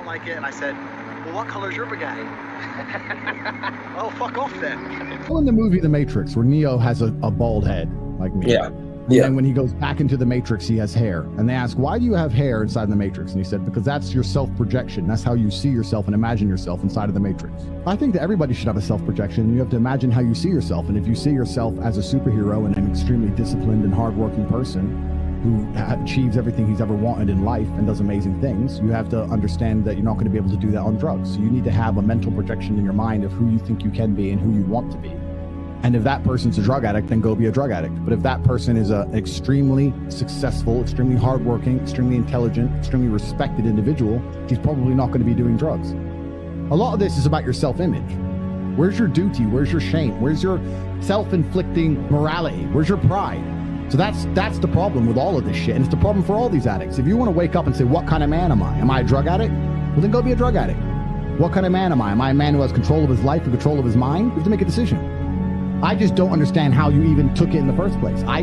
like it. And I said, well, what color's your Bugatti? Oh, fuck off then. In the movie The Matrix, where Neo has a bald head, like me. Yeah. And when he goes back into the Matrix, he has hair. And they ask, why do you have hair inside the Matrix? And he said, because that's your self-projection. That's how you see yourself and imagine yourself inside of the Matrix. I think that everybody should have a self-projection. You have to imagine how you see yourself. And if you see yourself as a superhero and an extremely disciplined and hardworking person who achieves everything he's ever wanted in life and does amazing things, you have to understand that you're not going to be able to do that on drugs. So you need to have a mental projection in your mind of who you think you can be and who you want to be. And if that person's a drug addict, then go be a drug addict. But if that person is an extremely successful, extremely hardworking, extremely intelligent, extremely respected individual, he's probably not going to be doing drugs. A lot of this is about your self-image. Where's your duty? Where's your shame? Where's your self-inflicting morality? Where's your pride? So that's the problem with all of this shit. And it's the problem for all these addicts. If you want to wake up and say, what kind of man am I? Am I a drug addict? Well, then go be a drug addict. What kind of man am I? Am I a man who has control of his life and control of his mind? You have to make a decision. I just don't understand how you even took it in the first place. I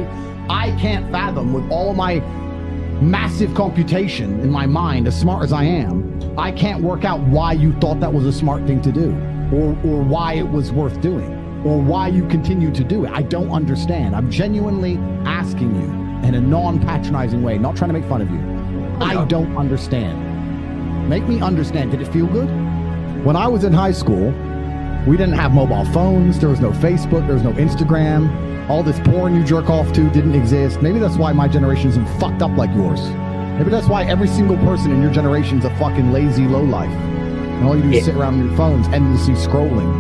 can't fathom, with all my massive computation in my mind, as smart as I am, I can't work out why you thought that was a smart thing to do, or why it was worth doing, or why you continue to do it. I don't understand. I'm genuinely asking you in a non-patronizing way, not trying to make fun of you. I don't understand. Make me understand. Did it feel good? When I was in high school, we didn't have mobile phones. There was no Facebook. There was no Instagram. All this porn you jerk off to didn't exist. Maybe that's why my generation isn't fucked up like yours. Maybe that's why every single person in your generation's a fucking lazy lowlife. And all you do is sit around on your phones endlessly scrolling.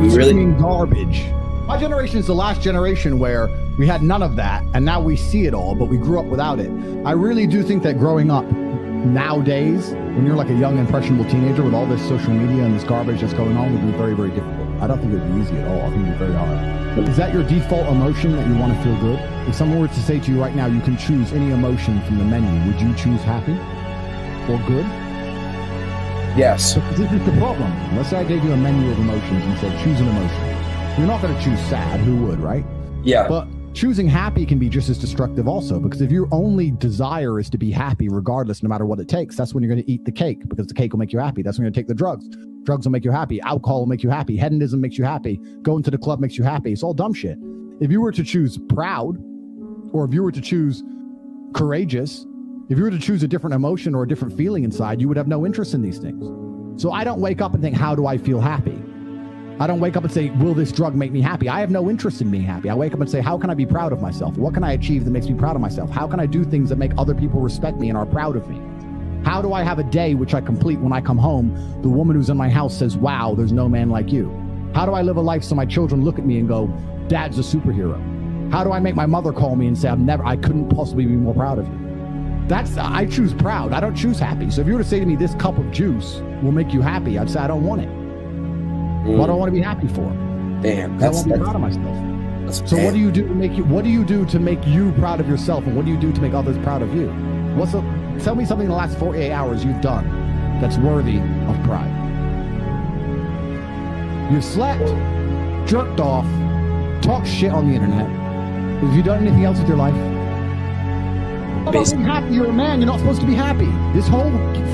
Consuming garbage. My generation is the last generation where we had none of that, and now we see it all, but we grew up without it. I really do think that growing up nowadays, when you're like a young, impressionable teenager with all this social media and this garbage that's going on, would be very, very difficult. I don't think it would be easy at all. I think it would be very hard. Is that your default emotion, that you want to feel good? If someone were to say to you right now, you can choose any emotion from the menu, would you choose happy or good? Yes. Because this is the problem. Let's say I gave you a menu of emotions and said, choose an emotion. You're not going to choose sad. Who would, right? Yeah. But choosing happy can be just as destructive also, because if your only desire is to be happy regardless, no matter what it takes, that's when you're going to eat the cake, because the cake will make you happy. That's when you're going to take the drugs. Drugs will make you happy. Alcohol will make you happy. Hedonism makes you happy. Going to the club makes you happy. It's all dumb shit. If you were to choose proud, or if you were to choose courageous, if you were to choose a different emotion or a different feeling inside, you would have no interest in these things. So I don't wake up and think, how do I feel happy? I don't wake up and say, will this drug make me happy? I have no interest in being happy. I wake up and say, how can I be proud of myself? What can I achieve that makes me proud of myself? How can I do things that make other people respect me and are proud of me? How do I have a day which I complete when I come home? The woman who's in my house says, wow, there's no man like you. How do I live a life so my children look at me and go, Dad's a superhero? How do I make my mother call me and say, I couldn't possibly be more proud of you? I choose proud. I don't choose happy. So if you were to say to me, this cup of juice will make you happy, I'd say, I don't want it. What do I want to be happy for? Damn. I want to be proud of myself. So what do you do to make you proud of yourself, and what do you do to make others proud of you? Tell me something in the last 48 hours you've done that's worthy of pride. You slept, jerked off, talked shit on the internet. Have you done anything else with your life? How about being happy? You're a man. You're not supposed to be happy. This whole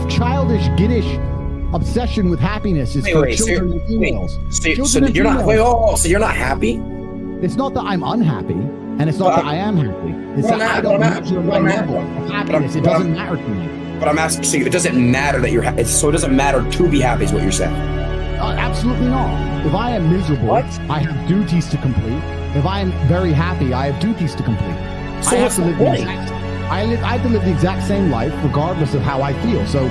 childish, giddish obsession with happiness is for children and females. So you're not happy? It's not that I'm unhappy, and it's not that I am happy. It's that I don't measure my level of happiness. It doesn't matter to me. But I'm asking, so it doesn't matter that you're happy. So it doesn't matter to be happy is what you're saying? Absolutely not. If I am miserable, I have duties to complete. If I am very happy, I have duties to complete. So I have to live the exact same life regardless of how I feel. So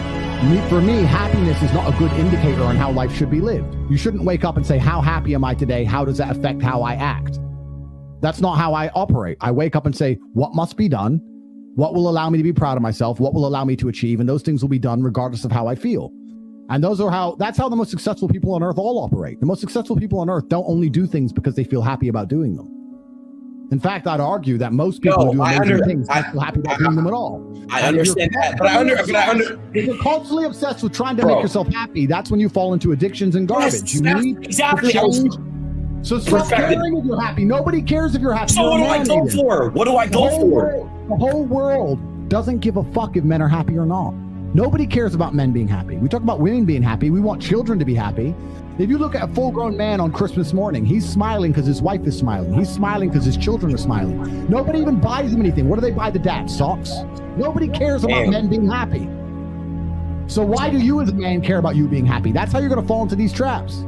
for me, happiness is not a good indicator on how life should be lived. You shouldn't wake up and say, how happy am I today? How does that affect how I act? That's not how I operate. I wake up and say, what must be done? What will allow me to be proud of myself? What will allow me to achieve? And those things will be done regardless of how I feel. And that's how the most successful people on earth all operate. The most successful people on earth don't only do things because they feel happy about doing them. In fact, I'd argue that most people who do amazing things don't feel happy about doing them at all. I understand that, but if you're constantly obsessed with trying to make yourself happy, that's when you fall into addictions and garbage. Exactly. So stop caring if you're happy. Nobody cares if you're happy. So what do I go for? What do I go for? The whole world doesn't give a fuck if men are happy or not. Nobody cares about men being happy. We talk about women being happy. We want children to be happy. If you look at a full-grown man on Christmas morning, he's smiling because his wife is smiling. He's smiling because his children are smiling. Nobody even buys him anything. What do they buy the dad? Socks? Nobody cares about men being happy. So why do you as a man care about you being happy? That's how you're going to fall into these traps.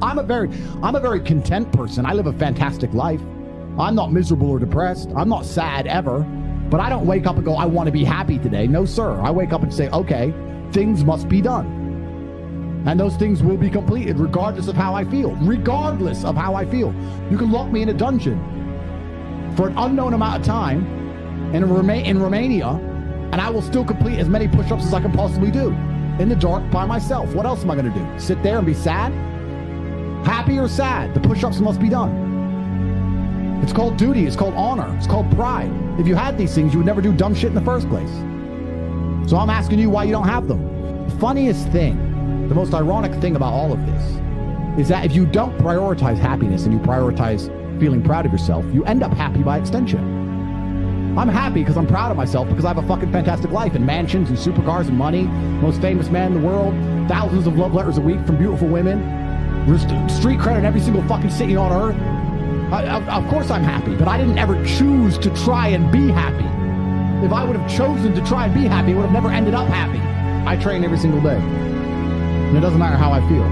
I'm a very content person. I live a fantastic life. I'm not miserable or depressed. I'm not sad ever. But I don't wake up and go, I want to be happy today. No, sir. I wake up and say, okay, things must be done. And those things will be completed regardless of how I feel. Regardless of how I feel. You can lock me in a dungeon for an unknown amount of time in Romania, and I will still complete as many push-ups as I can possibly do in the dark by myself. What else am I going to do? Sit there and be sad? Happy or sad? The push-ups must be done. It's called duty. It's called honor. It's called pride. If you had these things, you would never do dumb shit in the first place. So I'm asking you why you don't have them. The funniest thing, the most ironic thing about all of this is that if you don't prioritize happiness and you prioritize feeling proud of yourself, you end up happy by extension. I'm happy because I'm proud of myself because I have a fucking fantastic life and mansions and supercars and money, most famous man in the world, thousands of love letters a week from beautiful women, street credit in every single fucking city on earth. Of course I'm happy, but I didn't ever choose to try and be happy. If I would have chosen to try and be happy, I would have never ended up happy. I train every single day, and it doesn't matter how I feel.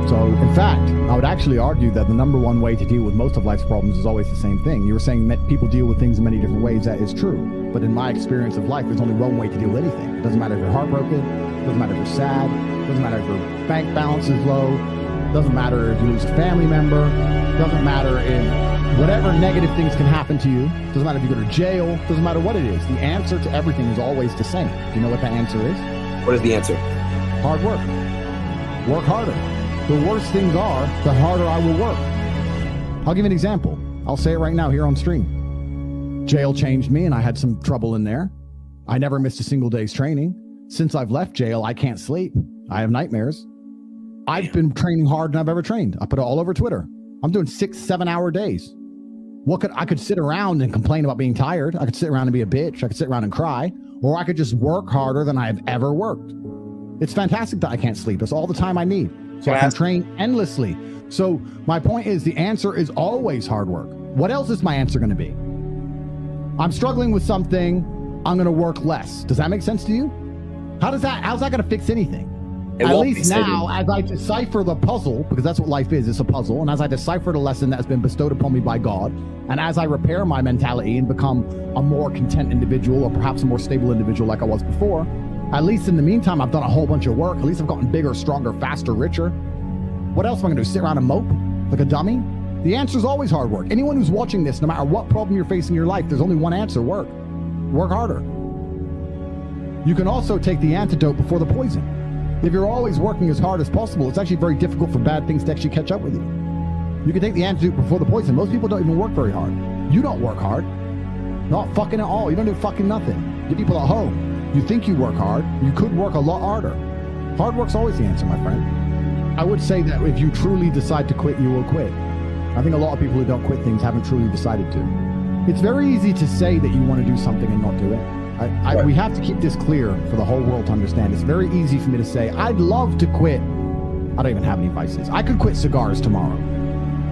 So, in fact, I would actually argue that the number one way to deal with most of life's problems is always the same thing. You were saying that people deal with things in many different ways. That is true. But in my experience of life, there's only one way to deal with anything. It doesn't matter if you're heartbroken. It doesn't matter if you're sad. It doesn't matter if your bank balance is low. It doesn't matter if you lose a family member. It doesn't matter if whatever negative things can happen to you. It doesn't matter if you go to jail. It doesn't matter what it is. The answer to everything is always the same. Do you know what the answer is? What is the answer? Hard work. Work harder. The worse things are, the harder I will work. I'll give you an example. I'll say it right now here on stream. Jail changed me and I had some trouble in there. I never missed a single day's training. Since I've left jail, I can't sleep. I have nightmares. I've been training harder than I've ever trained. I put it all over Twitter. I'm doing 6-7 hour days. I could sit around and complain about being tired. I could sit around and be a bitch. I could sit around and cry, or I could just work harder than I have ever worked. It's fantastic that I can't sleep. That's all the time I need. So I can train endlessly. So my point is the answer is always hard work. What else is my answer going to be? I'm struggling with something. I'm going to work less. Does that make sense to you? How's that going to fix anything? At least now, as I decipher the puzzle, because that's what life is, it's a puzzle, and as I decipher the lesson that has been bestowed upon me by God, and as I repair my mentality and become a more content individual, or perhaps a more stable individual like I was before, at least in the meantime, I've done a whole bunch of work. At least I've gotten bigger, stronger, faster, richer. What else am I going to do? Sit around and mope like a dummy? The answer is always hard work. Anyone who's watching this, no matter what problem you're facing in your life, there's only one answer: work. Work harder. You can also take the antidote before the poison. If you're always working as hard as possible, it's actually very difficult for bad things to actually catch up with you. You can take the antidote before the poison. Most people don't even work very hard. You don't work hard. Not fucking at all. You don't do fucking nothing. You people at home, you think you work hard. You could work a lot harder. Hard work's always the answer, my friend. I would say that if you truly decide to quit, you will quit. I think a lot of people who don't quit things haven't truly decided to. It's very easy to say that you want to do something and not do it. We have to keep this clear for the whole world to understand. It's very easy for me to say, I'd love to quit. I don't even have any vices. I could quit cigars tomorrow.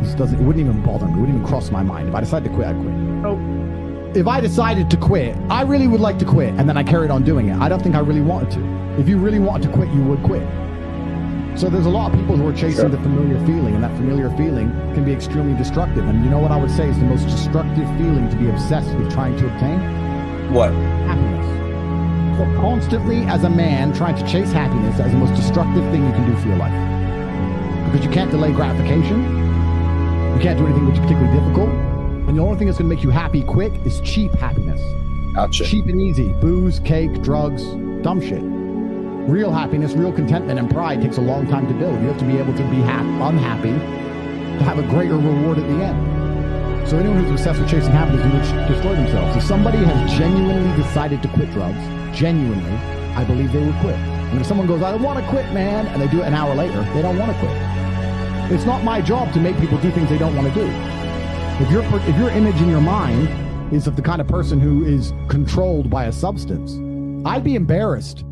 It wouldn't even bother me. It wouldn't even cross my mind. If I decided to quit, I'd quit. So if I decided to quit, I really would like to quit, and then I carried on doing it. I don't think I really wanted to. If you really wanted to quit, you would quit. So there's a lot of people who are chasing the familiar feeling, and that familiar feeling can be extremely destructive. And you know what I would say is the most destructive feeling to be obsessed with trying to obtain? What? Happiness. So constantly, as a man, trying to chase happiness is the most destructive thing you can do for your life. Because you can't delay gratification. You can't do anything which is particularly difficult. And the only thing that's going to make you happy quick is cheap happiness. Gotcha. Cheap and easy. Booze, cake, drugs, dumb shit. Real happiness, real contentment, and pride takes a long time to build. You have to be able to be unhappy to have a greater reward at the end. So anyone who's obsessed with chasing happiness will destroy themselves. If somebody has genuinely decided to quit drugs, genuinely, I believe they would quit. And if someone goes, I want to quit, man, and they do it an hour later, they don't want to quit. It's not my job to make people do things they don't want to do. If your image in your mind is of the kind of person who is controlled by a substance, I'd be embarrassed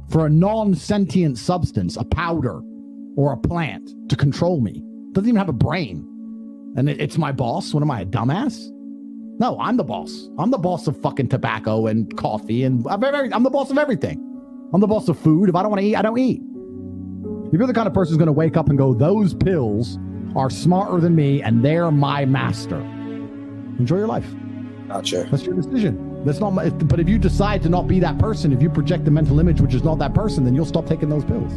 for a non-sentient substance, a powder or a plant, to control me. Doesn't even have a brain. And it's my boss. What am I, a dumbass? No, I'm the boss. I'm the boss of fucking tobacco and coffee, and I'm the boss of everything. I'm the boss of food. If I don't want to eat, I don't eat. If you're the kind of person who's going to wake up and go, those pills are smarter than me and they're my master, enjoy your life. Gotcha. That's your decision. That's not my, but if you decide to not be that person, if you project the mental image which is not that person, then you'll stop taking those pills.